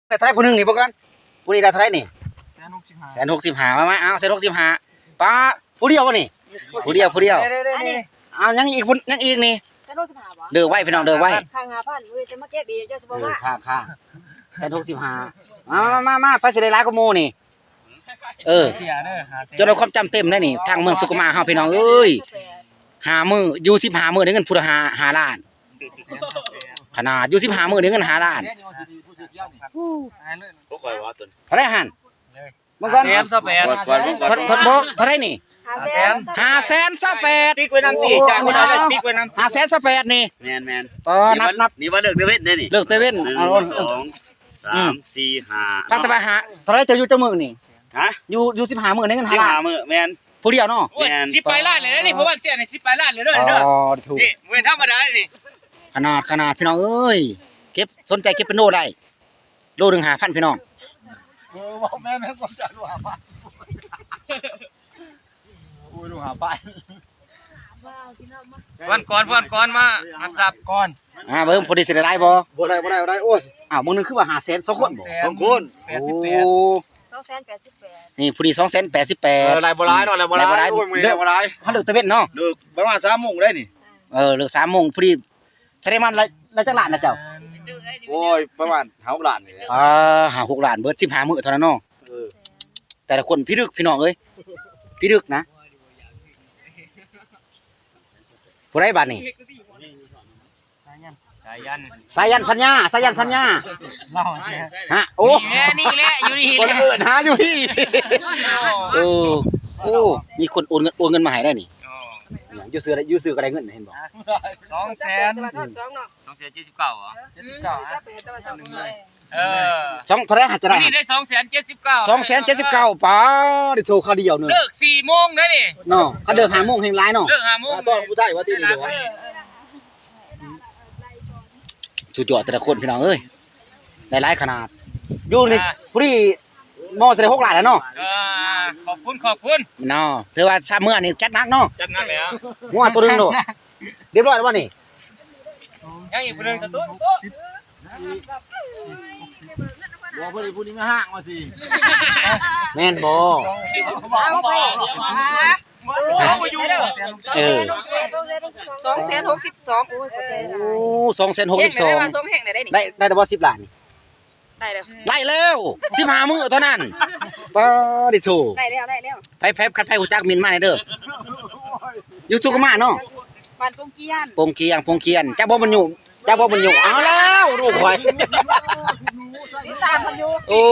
แต่เท่าไรผู้หนึงนี่พวกกันผู้นี้ได้เท่าไรนี่165มาเอา165ป้าผู้เดียววะนี่ผู้เดียวเอายังอีกคนยังอีกนี่เด้อไว้พี่น้องเด้อไว้ข้าง5,000มื้อจะมาเก็บอีกเจ้าสิบ่ว่าค่ะ165มาไฟสิได้หลายกว่าหมู่นี่จนเอาความจำเต็มได้นี่ทางเมืองสุขมาเฮาพี่น้องเอ้ย5มื้ออยู่15มื้อได้เงินพุทธ5ล้านขนาดอยู่15มื้อได้เงิน5ล้านบ่ค่อยว่าต้นเท่าไรหั่นเมื่อก่อนทดบ่เท่าไรนี่528,000ติ๊กไว้นำติจ้าคนนั้นติ๊กไว้นำ528,000นี่แม่นปอนับนี่ว่าเลิกเตเว้นได้นี่เลิกเตเว้น1 2 3 4 5ฟังแต่ว่าหาเท่าไรจะอยู่จังมื้อนี่ฮะอยู่15มื้อได้เงิน5ล้าน15มื้อแม่นผู้เดียวเนาะโอ้ย10 ปลายล้านเลยนะนี่เพราะว่าเตี้ยนี่10 ปลายล้านเลยเด้อถูกนี่เว้นธรรมดานี่ขนาดพี่น้องเอ้ยเก็บสนใจเก็บเป็นโลได้โลนึง5,000พี่น้องบอกแม่สนใจลูกหาป้าลูกหาป้าวันก่อนมาอันซับก่อนเบิ่งพอดีสิได้บ่บ่ได้โอ้ยมื้อนึงคือว่า500,000 2คนบ่2คน 288นี่ผู้ดี288,000ได้บ่หลายเนาะแล้วบ่หลายโอ้ยมื้อนี้ได้บ่หลายเฮาเลิกตะเว้นเนาะเลิกประมาณ3 โมงได้นี่เลิก3 โมงผู้ดีแสดงว่าแล้วจักล้านนะเจ้าโอ้ยประมาณ6ล้านนี่6ล้านเบิด15มื้อเท่านั้นเนาะแต่ละคนพี่ดึกพี่น้องเอ้ยพี่ดึกนะผู้ใดบัดนี้สายันสัญญาฮะโอ้นี่แหละอยู่นี่คนอื่นหาอยู่พี่โอ้มีคนโอนเงินมาให้ได้นี่อยู่ซื้อก็ได้เงินเห็นบ่200,000แต่ว่าทอด2เนาะ279เหรอ78แต่ว่า2เท่าไรหาจะได้นี่ได้279 279ป๋าได้โทรคราวเดียวนึงเลิก4 โมงได้นี่เนาะเขาเลิก5 โมงแห่งหลายเนาะเลิก5 โมงต้องผู้ชายว่าที่นี่เด้อสุดยอดแต่ละคนพี่น้องเอ้ยได้หลายขนาดอยู่นี่ผู้ที่มอสิได้6ล้านแล้วเนาะขอบคุณเนาะถือว่า3มื้อนี่จัดหนักเนาะจัดหนักแล้ว งัวตัวนึงโดดเรียบร้อยแล้วบ่นี่ยังอีกผู้นึงสตูบ่ผู้นี้มาห้างว่าสิแม่นบ่262โอ้ยเข้าใจแล้ว262มาสมแห่งได้นี่ได้แต่ว่า10ล้านนี่ได้แล้ว15มื้อเท่านั้นปาดิโถได้แล้วไปคัดไปฮู้จักมินมาเด้ออยู่สุขมาเนาะบ้านปงเกียนจักบ่มันอยู่เอาแล้วลูกข่อยติดตามมันอยู่โอ้